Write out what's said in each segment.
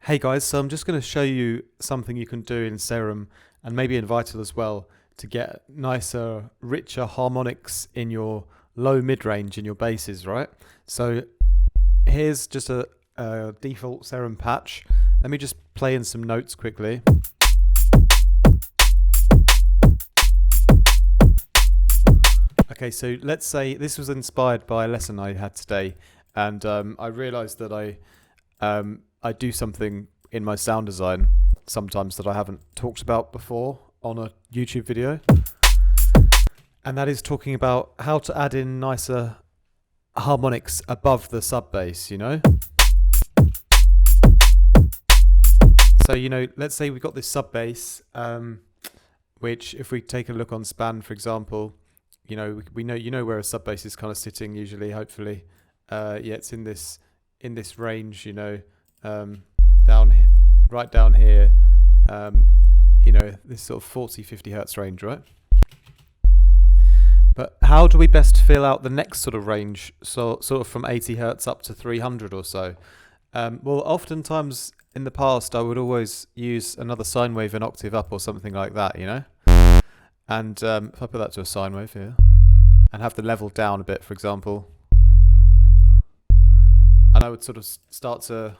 Hey guys, so I'm just going to show you something you can do in Serum and maybe in Vital as well to get nicer, richer harmonics in your low mid-range in your basses, right? So here's just a default Serum patch. Let me just play in some notes quickly. Okay, so let's say this was inspired by a lesson I had today, and I realized that I do something in my sound design sometimes that I haven't talked about before on a YouTube video. And that is talking about how to add in nicer harmonics above the sub bass, you know? So, let's say we've got this sub bass, which if we take a look on span, for example, we know where a sub bass is kind of sitting usually, hopefully. Yeah, it's in this range, right down here, this sort of 40-50 hertz range, right? But how do we best fill out the next sort of range, so sort of from 80 hertz up to 300 or so? Well, oftentimes in the past, I would always use another sine wave an octave up or something like that, And if I put that to a sine wave here and have the level down a bit, for example, and I would sort of start to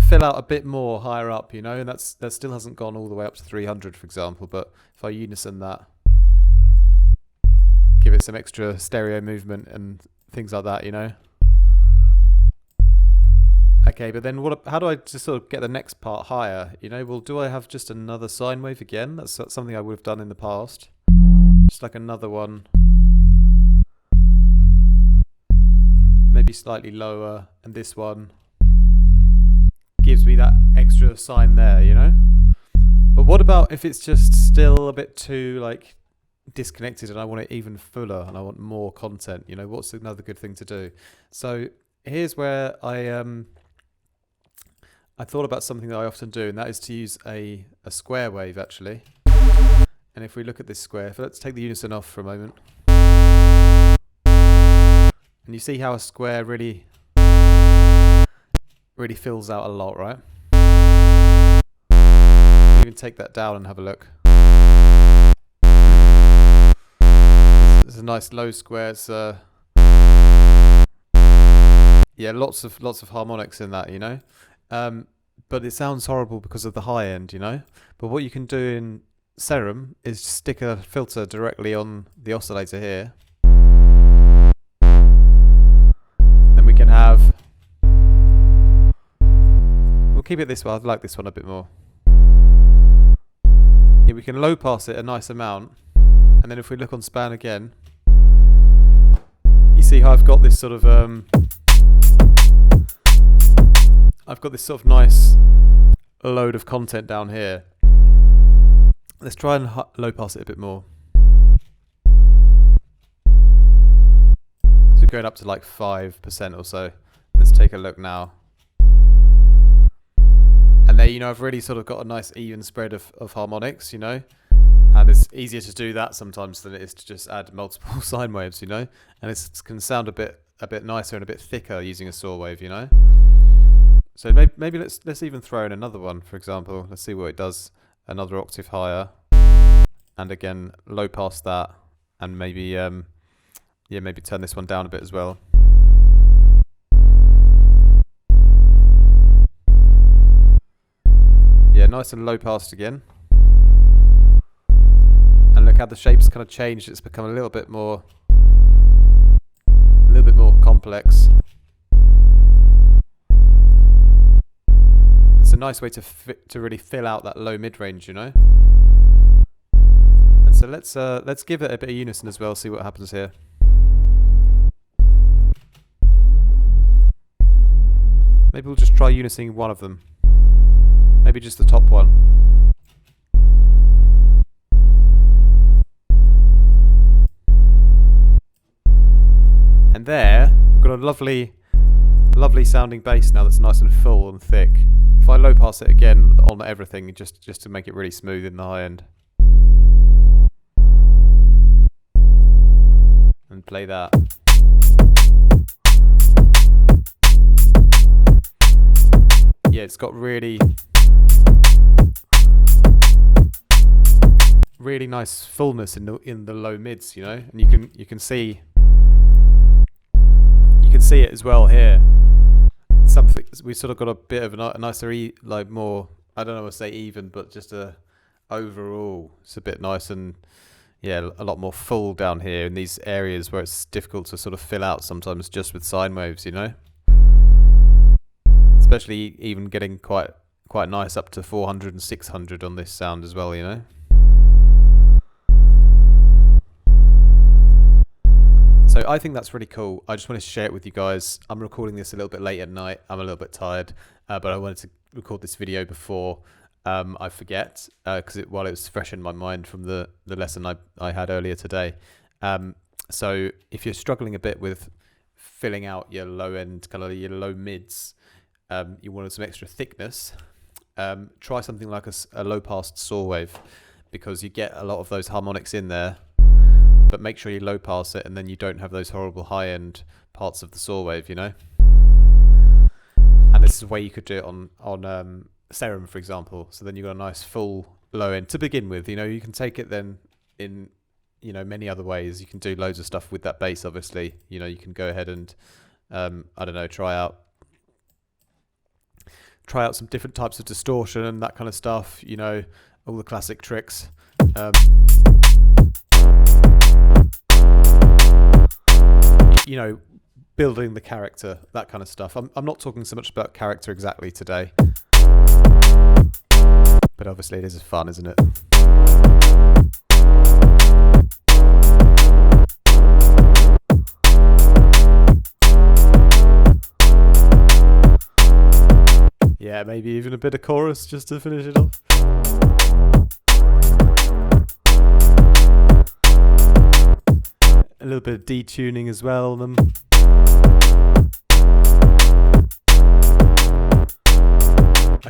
fill out a bit more higher up, and that still hasn't gone all the way up to 300, for example. But if I unison that, give it some extra stereo movement and things like that, Okay, but then how do I just sort of get the next part higher? Well, do I have just another sine wave again? That's something I would have done in the past. Just like another one. Maybe slightly lower, and this one gives me that extra sine there, But what about if it's just still a bit too disconnected and I want it even fuller and I want more content, what's another good thing to do? So here's where I thought about something that I often do, and that is to use a square wave actually. And if we look at this square, let's take the unison off for a moment. And you see how a square really fills out a lot, right? Even take that down and have a look. It's a nice low square. It's yeah, lots of harmonics in that, but it sounds horrible because of the high end, But what you can do in Serum is stick a filter directly on the oscillator here. Then we can have, we'll keep it this way. I like this one a bit more. Yeah, we can low pass it a nice amount, and then if we look on span again, you see how I've got this sort of nice load of content down here. Let's try and low pass it a bit more. So going up to 5% or so. Let's take a look now. And there, I've really sort of got a nice even spread of harmonics, And it's easier to do that sometimes than it is to just add multiple sine waves, And it can sound a bit nicer and a bit thicker using a saw wave, So maybe let's even throw in another one, for example. Let's see what it does. Another octave higher, and again low past that, and maybe maybe turn this one down a bit as well. Yeah, nice and low passed again. And look how the shape's kind of changed. It's become a little bit more complex. It's a nice way to really fill out that low mid range, And so let's give it a bit of unison as well. See what happens here. Maybe we'll just try unising one of them. Maybe just the top one. And there, we've got a lovely sounding bass now that's nice and full and thick. If I low pass it again on everything, just to make it really smooth in the high end. And play that. yeah, it's got really nice fullness in the low mids, you know, and you can see it as well here. Something we sort of got a bit of a nicer like more, I don't know what to say even, but just overall it's a bit nice, and yeah, a lot more full down here in these areas where it's difficult to sort of fill out sometimes just with sine waves, you know, especially even getting quite nice up to 400 and 600 on this sound as well, you know. So I think that's really cool. I just wanted to share it with you guys. I'm recording this a little bit late at night. I'm a little bit tired, but I wanted to record this video before I forget, because while it was fresh in my mind from the lesson I had earlier today. So if you're struggling a bit with filling out your low end, kind of your low mids, you wanted some extra thickness, try something like a low passed saw wave, because you get a lot of those harmonics in there, but make sure you low pass it, and then you don't have those horrible high end parts of the saw wave, you know. And this is a way you could do it on Serum, for example. So then you've got a nice full low end to begin with, you know. You can take it then in, you know, many other ways. You can do loads of stuff with that bass, obviously. You know, you can go ahead and I don't know, try out some different types of distortion and that kind of stuff, you know, all the classic tricks. You know, building the character, that kind of stuff. I'm not talking so much about character exactly today, but obviously it is fun, isn't it? Yeah, maybe even a bit of chorus just to finish it off. A little bit of detuning as well on them.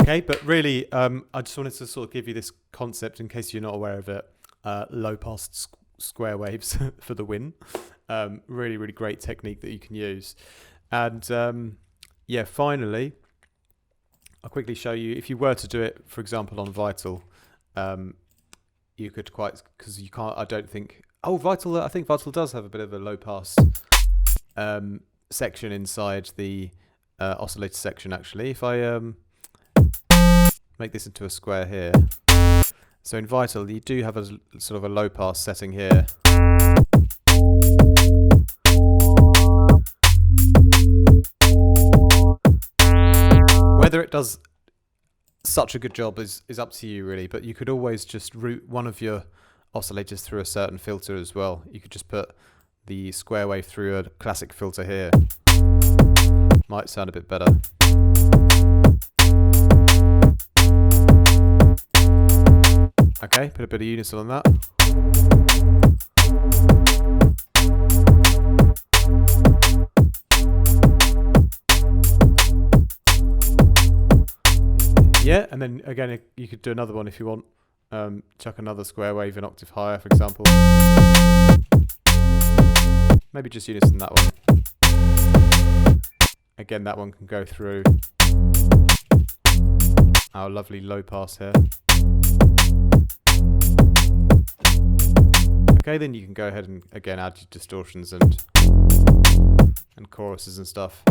Okay, but really, I just wanted to sort of give you this concept in case you're not aware of it. Low pass square waves for the win. Really, really great technique that you can use. And yeah, finally, I'll quickly show you, if you were to do it, for example, on Vital, you could because you can't, I don't think, Vital, I think Vital does have a bit of a low pass section inside the oscillator section, actually. If I make this into a square here, so in Vital you do have a sort of a low pass setting here. Whether it does such a good job is up to you, really, but you could always just route one of your oscillators through a certain filter as well. You could just put the square wave through a classic filter here. Might sound a bit better. Okay, put a bit of unison on that. Yeah, and then again, you could do another one if you want. Chuck another square wave an octave higher, for example. Maybe just unison that one. Again, that one can go through our lovely low pass here. Okay, then you can go ahead and again add your distortions and choruses and stuff.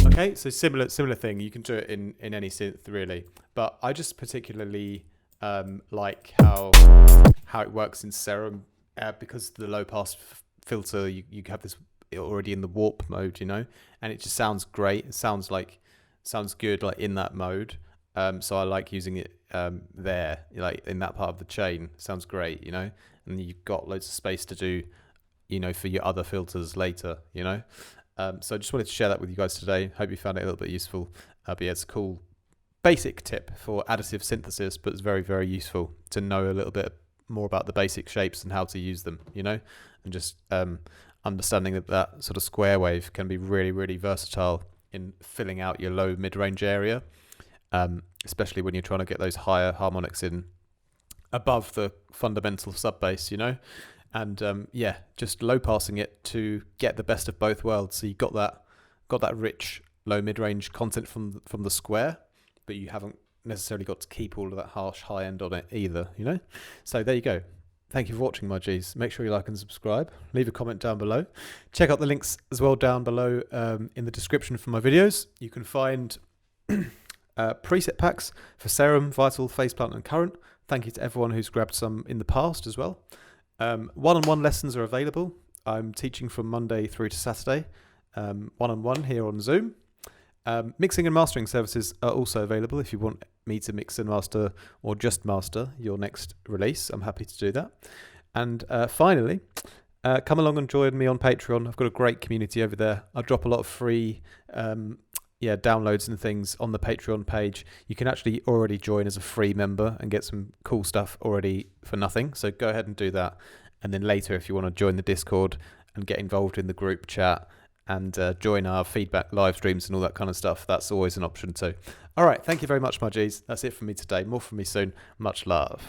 Okay, so similar thing. You can do it in any synth, really, but I just particularly like how it works in Serum, because the low pass filter, you have this already in the warp mode, you know, and it just sounds great. It sounds good like in that mode. So I like using it there, like in that part of the chain. It sounds great, you know, and you've got loads of space to do, you know, for your other filters later, you know. So I just wanted to share that with you guys today. Hope you found it a little bit useful. But yeah, it's a cool basic tip for additive synthesis, but it's very, very useful to know a little bit more about the basic shapes and how to use them, you know, and just understanding that sort of square wave can be really, really versatile in filling out your low mid-range area, especially when you're trying to get those higher harmonics in above the fundamental sub bass, you know. and yeah, just low passing it to get the best of both worlds. So you got that rich low mid-range content from the Square, but you haven't necessarily got to keep all of that harsh high end on it either, you know? So there you go. Thank you for watching, my G's. Make sure you like and subscribe. Leave a comment down below. Check out the links as well down below in the description for my videos. You can find preset packs for Serum, Vital, Faceplant and Current. Thank you to everyone who's grabbed some in the past as well. One-on-one lessons are available. I'm teaching from Monday through to Saturday, one-on-one here on Zoom. Mixing and mastering services are also available if you want me to mix and master or just master your next release. I'm happy to do that. And finally, come along and join me on Patreon. I've got a great community over there. I drop a lot of free downloads and things on the Patreon page. You can actually already join as a free member and get some cool stuff already for nothing. So go ahead and do that. And then later, if you want to join the Discord and get involved in the group chat and join our feedback live streams and all that kind of stuff, that's always an option too. All right, thank you very much, my G's. That's it from me today. More from me soon. Much love.